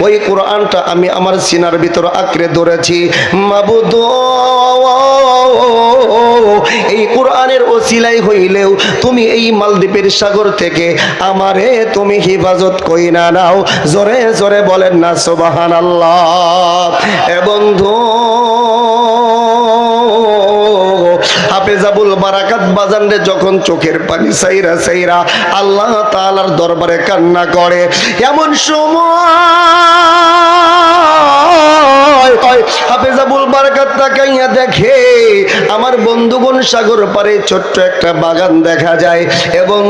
ওই কোরআনটা আমি আমার সিনার ভিতর আঁকড়ে ধরেছি। মাবুদ, এই কোরআনের ওসিলাই হইলেও তুমি এই মালদ্বীপের সাগর থেকে আমারে তুমি হেফাজত কইরা নাও। জোরে জোরে বলেন না সুবহানাল্লাহ। এ বন্ধু, হাফেজ আবুল বারাকাত বাজানরে যখন চোখের পানি সাইরা সাইরা আল্লাহ তাআলার দরবারে কান্না করে, এমন সময় হাফেজ আবুল বারাকাত তাকাইয়া দেখে আমার বন্ধুগণ সাগর পারে ছোট্ট একটা বাগান দেখা যায়। এবং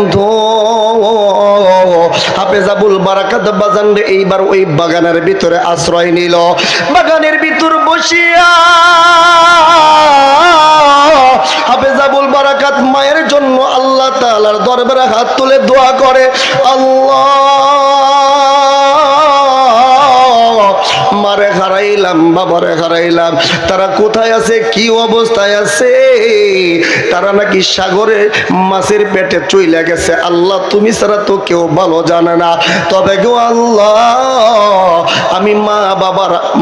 হাফেজ আবুল বারাকাত বাজানরে এইবার ওই বাগানের ভিতরে আশ্রয় নিল। বাগানের ভিতর বসিয়া হাফেজ আবুল বারাকাত মায়ের জন্য আল্লাহ তাআলার দরবারে হাত তুলে দোয়া করে, আল্লাহ মারে হারাইলাম, বাবারে হারাইলাম, তারা কোথায় আছে, কি অবস্থায় আছে? তারা নাকি সাগরে মাছের পেটে চইলা গেছে। আল্লাহ তুমি ছাড়া তো কেউ ভালো জানে না। তবে গো আল্লাহ, আমি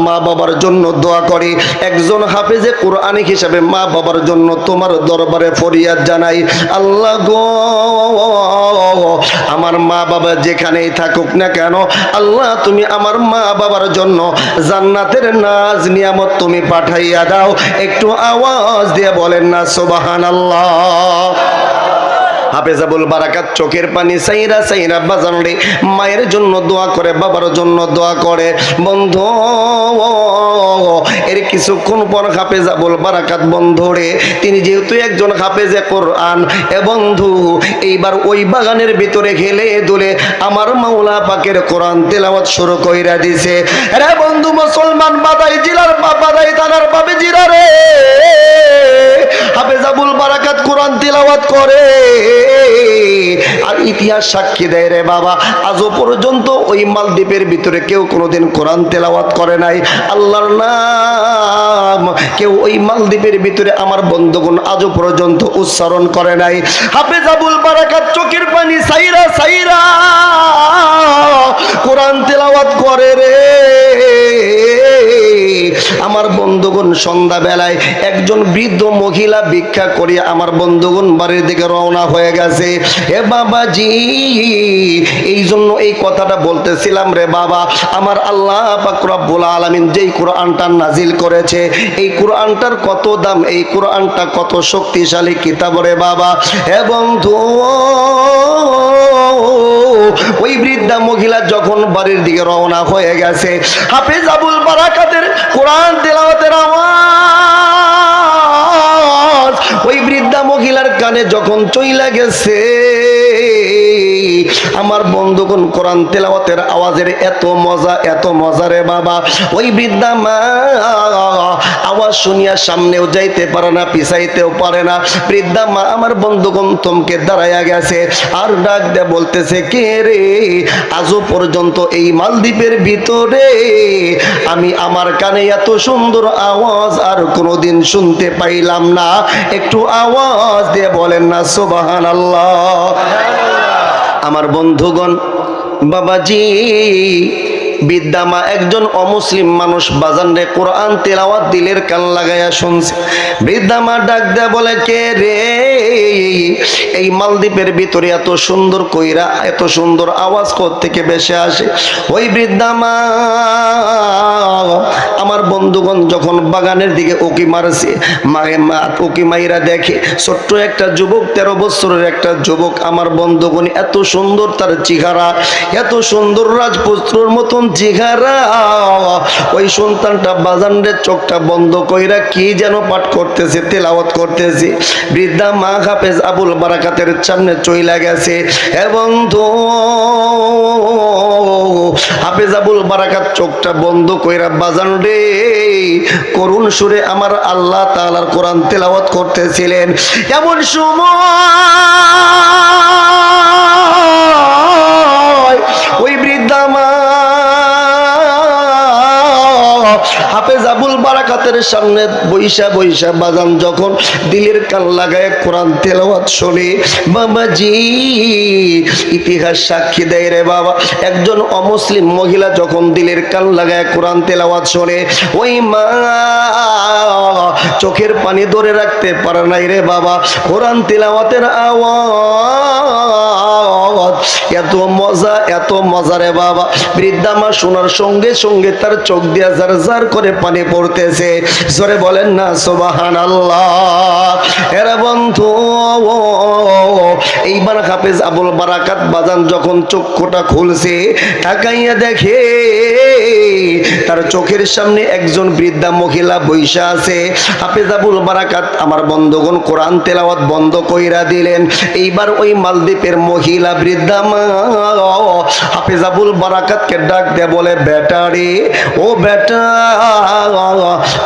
মা বাবার জন্য দোয়া করি। একজন হাফেজে কোরআনিক হিসাবে মা বাবার জন্য তোমার দরবারে ফরিয়াদ জানাই। আল্লাহ গো, আমার মা বাবা যেখানেই থাকুক না কেন, আল্লাহ তুমি আমার মা বাবার জন্য জান্নাতের নাজ নিয়ামত তুমি পাঠাইয়া দাও। একটু আওয়াজ দিয়ে বলেন না সুবহানাল্লাহ। হাফেজ আবুল বারাকাত চোখের পানি সাইরা সাইরা বাজানরে মায়ের জন্য দোয়া করে, বাবার জন্য দোয়া করে। বন্ধু, এর কিছুক্ষণ পর হাফেজ আবুল বারাকাত বন্ধুরে, তিনি যেহেতু একজন হাফেজে কোরআন, এ বন্ধু এইবার ওই বাগানের ভিতরে খেলে দুলে আমার মাওলা পাকের কোরআন তেলাওয়াত শুরু কইরা দিছে। রে বন্ধু মুসলমান, বাদাই জেলার বাদাই থানার বাবে জিরা রে, হাফেজ আবুল বারাকাত কোরআন তেলাওয়াত করে আর ইতিহাস সাক্ষী দেয় রে বাবা, আজও পর্যন্ত ওই মালদ্বীপের ভিতরে কেউ কোনোদিন কোরআন তেলাওয়াত করে নাই। আল্লাহর নাম কেউ ওই মালদ্বীপের ভিতরে আমার বন্ধুগণ আজও পর্যন্ত উচ্চারণ করে নাই। হাফেজ আবুল বারাকাত চোখের পানি সাইরা সাইরা কোরআন তেলাওয়াত করে রে। আমার বন্ধুগণ সন্ধ্যা বেলায় একজন বৃদ্ধ মহিলা ভিক্ষা করিয়া আমার বন্ধুগণ বাড়ির দিকে রওনা হয়ে গেছে। হে বাবাজি, এই জন্য এই কথাটা বলতেছিলাম রে বাবা, আমার আল্লাহ পাক রব্বুল আলামিন যেই কোরআনটা নাজিল করেছে, এই কোরআনটার কত দাম, এই কোরআনটা কত শক্তিশালী কিতাব রে বাবা। হে বন্ধু, ওই বৃদ্ধা মহিলা যখন বাড়ির দিকে রওনা হয়ে গেছে, হাফেজ আবুল বারাকাতের কোরআন তেলাওয়াতের আওয়াজ ওই বৃদ্ধা মহিলার কানে যখন চইলা গেছে, আমার বন্ধুগণ কোরআন তেলাওয়াতের আওয়াজের এত মজা রে বাবা, ওই বৃদ্ধা মা আওয়াজ শুনিয়া সামনেও যাইতে পারে না, পিছাইতেও পারে না। বৃদ্ধা মা আমার বন্ধুগণ থমকে দাঁড়াইয়া গেছে আর ডাক দিয়ে বলতেছে, কে রে? আজও পর্যন্ত এই মালদ্বীপের ভিতরে আমি আমার কানে এত সুন্দর আওয়াজ আর কোনোদিন শুনতে পাইলাম না। একটু আওয়াজ দিয়ে বলেন না সুবহানাল্লাহ। আমার বন্ধুগণ, বাবাজি, বৃদ্ধা মা একজন অমুসলিম মানুষ বাজানরে কোরআন তেলাওয়াত দিলের কান লাগাইয়া শুনছে। বৃদ্ধা মা ডাক দেয়া বলে, কে রে? এই মালদ্বীপের ভিতরে এত সুন্দর কইরা এত সুন্দর আওয়াজ কোত্থেকে ভেসে আসে? ওই বৃদ্ধা মা আমার বন্ধুগণ যখন বাগানের দিকে উকি মারছে, উকি মাইরা দেখে ছোট্ট একটা যুবক, 13 বছরের একটা যুবক। আমার বন্ধুগণ এত সুন্দর তার চেহারা, এত সুন্দর রাজপুত্রর মতন চেহারা। ওই সন্তানটা বাজানরে চোখটা বন্ধ কইরা কি যেন পাঠ করতেছে, তেলাওয়াত করতেছে। বৃদ্ধা মা হাফেজ আবুল বারাকাতের সামনে চইলা গেছে এবং হাফেজ আবুল বারাকাত চোখটা বন্ধ কইরা বাজান রে করুণ সুরে আমার আল্লাহ তাআলার কোরআন তেলাওয়াত করতেছিলেন। এমন সময় ওই বৃদ্ধা মা হাফেজ আবুল বারাকাত বারাকাতের সামনে বৈশা বৈশা বাজান যখন দিলের কান লাগায় কোরআন তেলাওয়াত শোনে, বাবাজি ইতিহাস সাক্ষী দেয় রে বাবা, একজন অমুসলিম মহিলা যখন দিলের কান লাগায় কোরআন তেলাওয়াত শোনে, ওই মা চোখের পানি ধরে রাখতে পারে নাই রে বাবা। কোরআন তেলাওয়াতের আওয়াজ এত মজা, এত মজা রে বাবা। বৃদ্ধা মা শোনার সঙ্গে সঙ্গে তার চোখ দিয়া জার জার করে পানি পড়তেছে। জোরে বলেন না সুবহানাল্লাহ। এরা বন্ধু, এইবার হাফেজ আবুল বারাকাত বাজান যখন চক্ষুটা খুলছে, তাকাইয়া দেখে তার চোখের সামনে একজন বৃদ্ধা মহিলা বৈশা আছে। হাফেজ আবুল বারাকাত আমার বন্ধুগণ কোরআন তেলাওয়াত বন্ধ কইরা দিলেন। এইবার ওই মালদ্বীপের মহিলা বৃদ্ধা মা হাফেজ আবুল বারাকাতকে ডাক দিয়ে বলে, বেটা রে, ও বেটা,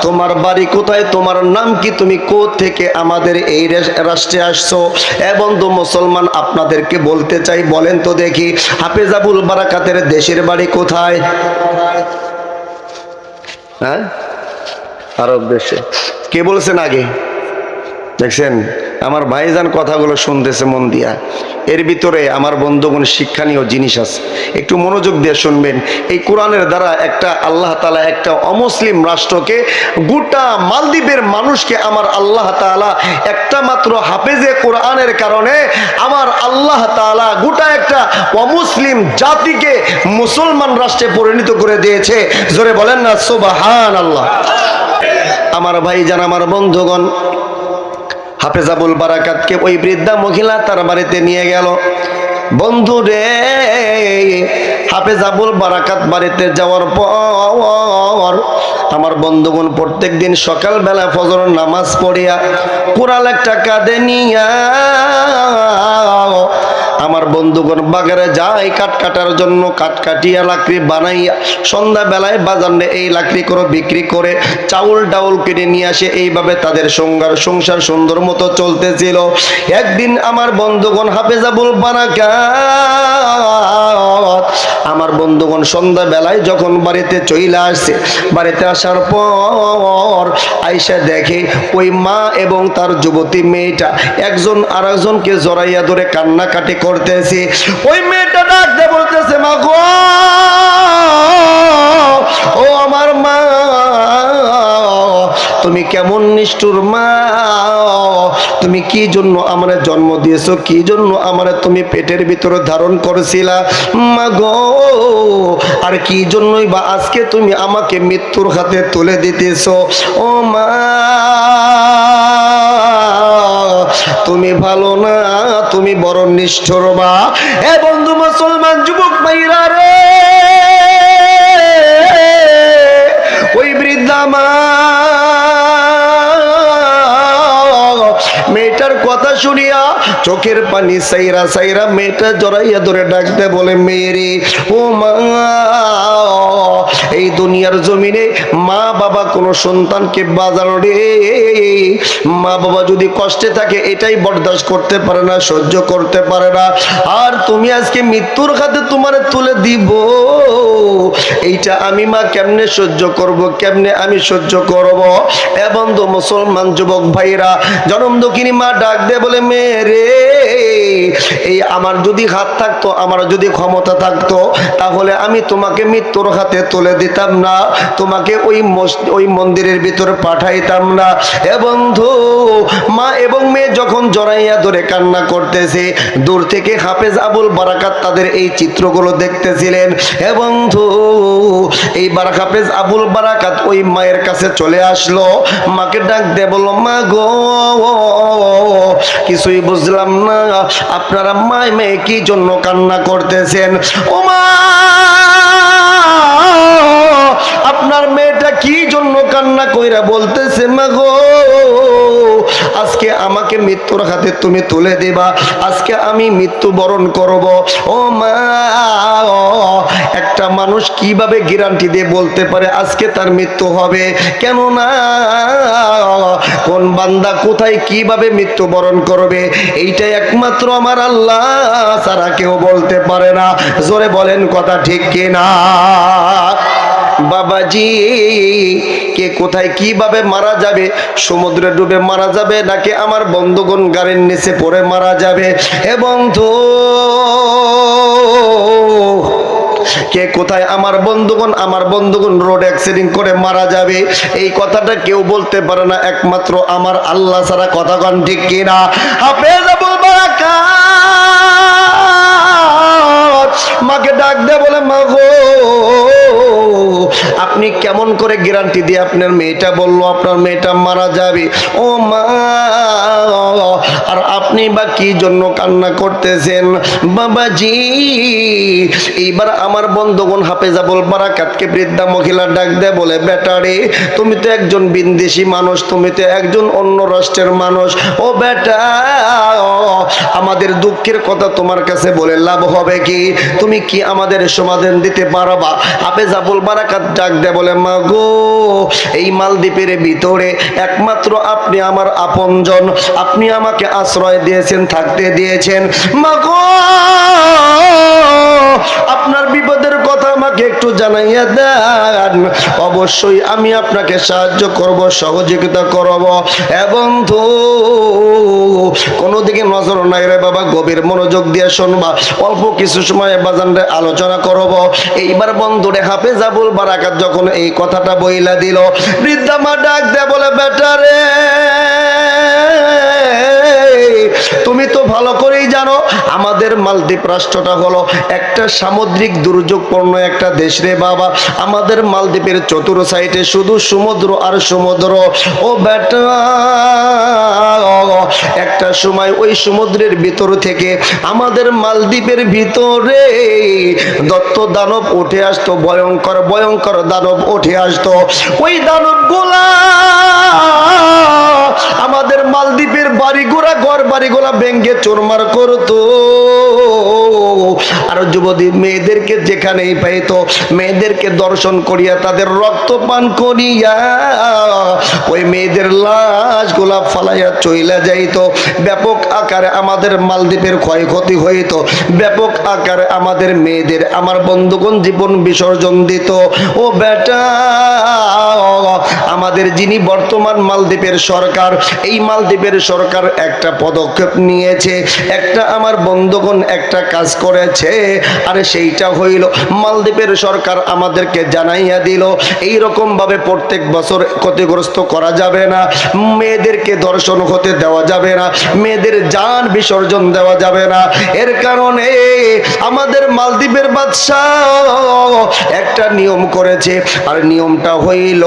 তোমার বাড়ি কোথায়, তোমার নাম কি, তুমি কোথা থেকে আমাদের এই রাষ্ট্রে আসছো? এ বন্ধু মুসলমান, আপনাদেরকে বলতে চাই, বলেন তো দেখি হাফেজ আবুল বারাকাতের দেশের বাড়ি কোথায়? হ্যাঁ, আরব দেশে। কে বলছেন আগে? দেখছেন আমার ভাইজান কথাগুলো শুনতেছে মন দিয়া। এর ভিতরে আমার বন্ধুগণ শিক্ষণীয় জিনিস আছে, একটু মনোযোগ দিয়ে শুনবেন। এই কোরআনের দ্বারা একটা আল্লাহ তাআলা একটা অমুসলিম রাষ্ট্রকে, গোটা মালদ্বীপের মানুষকে আমার আল্লাহ তাআলা একটা মাত্র হাফেজে কোরআনের কারণে আমার আল্লাহ তাআলা গোটা একটা অমুসলিম জাতিকে মুসলমান রাষ্ট্রে পরিণত করে দিয়েছে। জোরে বলেন না সুবহানাল্লাহ। আমার ভাইজান, আমার বন্ধুগণ, হাফেজ আবুল বারাকাতকে ওই বৃদ্ধা মহিলা তার বাড়িতে নিয়ে গেল। বন্ধু রে, হাফেজ আবুল বারাকাত বাড়িতে যাওয়ার পর আমার বন্ধুগণ প্রত্যেক দিন সকালবেলা ফজর নামাজ পড়িয়া কোরআন একটা কাঁধে নিয়া আমার বন্ধুগণ বাজারে যায় কাঠ কাটার জন্য। কাঠ কাটিয়া লাকড়ি বানাইয়া সন্ধ্যা বেলায় বাজারে এই লাকড়ি করে বিক্রি করে চাউল ডাউল কিনে নিয়ে আসে। এইভাবে তাদের সংসার সুন্দর মতো চলতেছিল। একদিন আমার বন্ধুগণ হাফেজ আবুল বারাকাত আমার বন্ধুগণ সন্ধ্যা বেলায় যখন বাড়িতে চলে আসছে, বাড়িতে আসার পর আইসা দেখে ওই মা এবং তার যুবতী মেয়েটা একজন আর একজনকে জড়াইয়া ধরে কান্নাকাটি করতেছে। ওই মেয়েটা ডাকতে বলতেছে, মা গো, ও আমার মা, তুমি কেমন নিষ্ঠুর মা, তুমি কি জন্য আমারে জন্ম দিয়েছো, কি জন্য আমারে তুমি পেটের ভিতরে ধারণ করেছিলা মা গো, আর কি জন্যই বা আজকে তুমি আমাকে মৃত্যুর হাতে তুলে দিতেছো? ও মা, তুমি ভালো না, তুমি বড় নিষ্ঠুর মা। এ বন্ধু মুসলমান যুবক ভাইরা রে, ওই বৃদ্ধা মা মেয়েটার কথা শুনিয়া চোখের পানি সাইরা সাইরা মেয়েটা জড়াইয়া ধরে ডাকতে বলে, মেয়েরে, ও মা, এই দুনিয়ার জমিনে মা বাবা কোনো সন্তানকে বাজানো রে, মা বাবা যদি কষ্টে থাকে এটাই বরদাস্ত করতে পারে না, সহ্য করতে পারে না, আর তুমি আজকে মৃত্যুর হাতে তোমার তুলে দিব, এইটা আমি মা কেমনে সহ্য করব, কেমনে আমি সহ্য করব? এ বন্ধু মুসলমান যুবক ভাইরা, জনম দুঃখিনী মা ডাক দে বলে, মেরে, এই আমার যদি হাত থাকতো, আমার যদি ক্ষমতা থাকতো, তাহলে আমি তোমাকে মৃত্যুর হাতে তুলে দিতাম না, তোমাকে ওই মন্দিরের ভিতরে পাঠাইতাম না। এ বন্ধু, মা এবং মেয়ে যখন জড়াইয়া ধরে কান্না করতেছে, দূর থেকে হাফেজ আবুল বারাকাত তাদের এই চিত্রগুলো দেখতেছিলেন। এ বন্ধু, এইবার হাফেজ আবুল বারাকাত ওই মায়ের কাছে চলে আসলো। মাকে ডাক দিয়ে বলল, মা গো, কিছুই বুঝলাম না, আপনারা মায় মেয়ে কি জন্য কান্না করতেছেন? ও মা, আপনার মেয়েটা কি জন্য কান্না কইরা বলতেছে, মা গো, আজকে আমাকে মৃত্যুর হাতে তুমি তুলে দিবা, আজকে আমি মৃত্যুবরণ করব। ও মা, একটা মানুষ কিভাবে গ্যারান্টি দিয়ে বলতে পারে আজকে তার মৃত্যু হবে? কেন না, কোন বান্দা কোথায় কিভাবে মৃত্যুবরণ করবে এইটা একমাত্র আমার আল্লাহ ছাড়া কেউ বলতে পারে না। জোরে বলেন কথা ঠিক কিনা? বাবাজি কে কোথায় কিভাবে মারা যাবে, সমুদ্রে ডুবে মারা যাবে নাকি আমার বন্ধুগণ গাড়ির নিচে পড়ে মারা যাবে? হে বন্ধু, কে কোথায় আমার বন্ধুগণ রোড অ্যাক্সিডেন্ট করে মারা যাবে, এই কথাটা কেউ বলতে পারে না একমাত্র আমার আল্লাহ ছাড়া। কথা কন ঠিক কিনা? হাফেজ আবুল বারাকাত মাকে ডাক দে বলে, মা গো আপনি কেমন করে গ্যারান্টি দিয়ে আপনার মেয়েটা বললো আপনার মেয়েটা মারা যাবে? ও মা, আর আপনি বা কি জন্য কান্না করতেছেন? বাবাজি এইবার আমার বন্ধুগণ হাফেজ আবুল বারাকাতকে বৃদ্ধা মহিলা ডাক দেয় বলে, বেটা রে তুমি তো একজন বিদেশি মানুষ, তুমি তো একজন অন্য রাষ্ট্রের মানুষ। ও বেটা, আমাদের দুঃখের কথা তোমার কাছে বলে লাভ হবে কি? তুমি কি আমাদের সমাধান দিতে পারবা? হাফেজ আবুল বারাকাত ডাক দেয় বলে, মা গো এই মালদ্বীপের ভিতরে একমাত্র আপনি আমার আপনজন, আপনি আমাকে আশ্রয় দিয়েছেন, থাকতে দিয়েছেন। মা গো আপনার বিপদের কথা আমাকে একটু জানাইয়া দেন, অবশ্যই আমি আপনাকে সাহায্য করব, সহযোগিতা করব। এবং তো কোনো দিকে নজর নাই রে বাবা, গভীর মনোযোগ দিয়ে শুনবা, অল্প কিছু সময় বাজানরে আলোচনা করব। এইবার বন্ধুরে হাফেজ আবুল বারাকাত যখন এই কথাটা বইলা দিল, বৃদ্ধা মা ডাক দেয় বলে, বেটা রে তুমি তো ভালো করেই জানো আমাদের মালদ্বীপ রাষ্ট্রটা হলো একটা সামুদ্রিক দুর্যোগপূর্ণ একটা দেশ রে বাবা। আমাদের মালদ্বীপের চতুর সাইডে শুধু সমুদ্র আর সমুদ্র। ও বেটা, একটা সময় ওই সমুদ্রের ভিতর থেকে আমাদের মালদ্বীপের ভিতরে দত্ত দানব উঠে আসতো, ভয়ঙ্কর ভয়ঙ্কর দানব উঠে আসতো। ওই দানবগুলা আমাদের মালদ্বীপের বাড়িগুলা, ঘর বাড়িগুলা ভেঙ্গে চুরমার করতো। আর যুবতী মেয়েদেরকে যেখানেই পাইতো মেয়েদেরকে দর্শন করিয়া তাদের রক্ত পান করিয়া ওই মেয়েদের লাশ গুলা ফালাইয়া চইলা যাইতো। ব্যাপক আকারে আমাদের মালদ্বীপের ক্ষয়ক্ষতি হইত, ব্যাপক আকারে আমাদের মেয়েদের আমার বন্ধুগণ জীবন বিসর্জন দিত। ও বেটা, আমাদের যিনি বর্তমান মালদ্বীপের সরকার, এই মালদ্বীপের সরকার একটা পদক্ষেপ নিয়েছে, একটা আমার বন্ধুগণ একটা কাজ করেছে। আর সেইটা হইল মালদ্বীপের সরকার আমাদেরকে জানাইয়া দিল এই রকম ভাবে প্রত্যেক বছর ক্ষতিগ্রস্ত করা যাবে না, মেয়েদেরকে দর্শন হতে দেওয়া যাবে না, মেয়েদের জান বিসর্জন দেওয়া যাবে না। এর কারণে আমাদের মালদ্বীপের বাদশাহ একটা নিয়ম করেছে, আর নিয়মটা হইল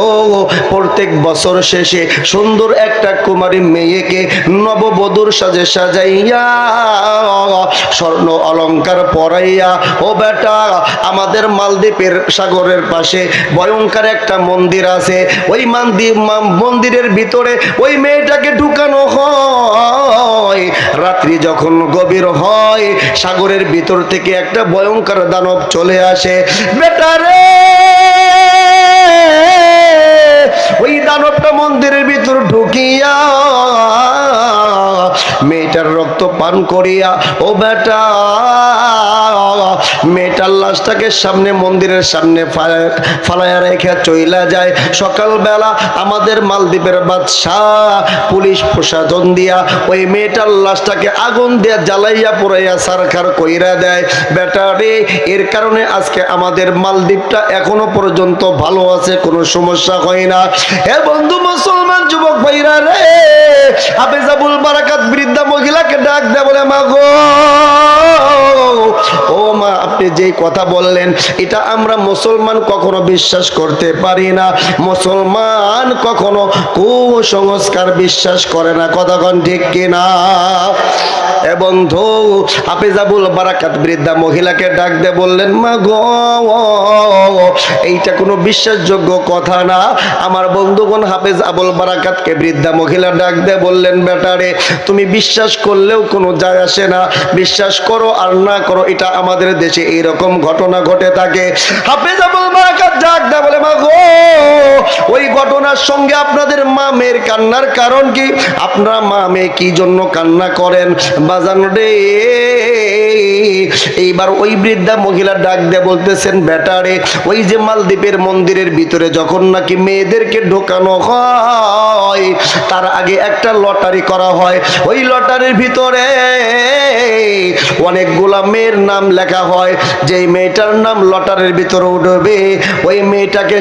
প্রত্যেক বছর শেষে সুন্দর একটা কুমারী মেয়েকে নববধূর সাজে সাজাইয়া স্বর্ণ অলংকার পরাইয়া, ও বেটা আমাদের মালদ্বীপের সাগরের পাশে ভয়ঙ্কর একটা মন্দির আছে, ওই মন্দিরের ভিতরে ওই মেয়েটাকে ঢুকানো হয়। রাত্রি যখন গভীর হয় সাগরের ভিতর থেকে একটা ভয়ঙ্কর দানব চলে আসে। বেটা রে, ওই দানবটা মন্দিরের ভিতর ঢুকিয়া মেয়েটার রক্ত পান করিয়া, ও বেটা মেয়েটার লাশটাকে সামনে মন্দিরের সামনে ফালাইয়া রেখে চইলা যায়। সকালবেলা আমাদের মালদ্বীপের বাদশাহ পুলিশ প্রশাসন দিয়া ওই মেয়েটার লাশটাকে আগুন দিয়ে জ্বালাইয়া পুরাইয়া সারখার কইরা দেয়। বেটা রে, এর কারণে আজকে আমাদের মালদ্বীপটা এখনো পর্যন্ত ভালো আছে, কোনো সমস্যা হয় না। হে বন্ধু মুসলমান যুবক ভাইরা রে, হাফেজ আবুল বারাকাত বৃদ্ধা মহিলাকে ডাক দেয় বলে, মা গো, ও মা আপনি যেই কথা বললেন এটা আমরা মুসলমান কখনো বিশ্বাস করতে পারি না। মুসলমান কখনো কুসংস্কার বিশ্বাস করে না। কথা কোন ঠিক কিনা? বন্ধু হাফেজ আবুল বারাকাত বৃদ্ধা মহিলাকে ডাক দিয়ে বললেন, মা গো এইটা কোনো বিশ্বাসযোগ্য কথা না। আমার বন্ধুগণ হাফেজ আবুল বারাকাতকে বৃদ্ধা মহিলা ডাক দিয়ে বললেন, বেটারে তুমি বিশ্বাস করলেও কোনো যায় আসে না, বিশ্বাস করো আর না করো এটা আমাদের দেশে এইরকম ঘটনা ঘটে থাকে। হাফেজ আবুল বারাকাত ডাক দিয়ে বলে, মা গো ওই ঘটনার সঙ্গে আপনাদের মা মেয়ের কান্নার কারণ কি? আপনারা মা মেয়ে কি জন্য কান্না করেন বাজান রে? এইবার ওই বৃদ্ধা মহিলা ডাক দিয়ে বলতেছেন, বেটারে, ওই যে মালদ্বীপের মন্দিরের ভিতরে যখন নাকি মেয়েদেরকে ঢোকানো হয় তার আগে একটা লটারি করা হয়। ওই লটারির ভিতরে অনেকগুলা মেয়ের নাম লেখা হয়। যেই মেয়েটার নাম লটারির ভিতরে উঠবে ওই মেয়েটাকে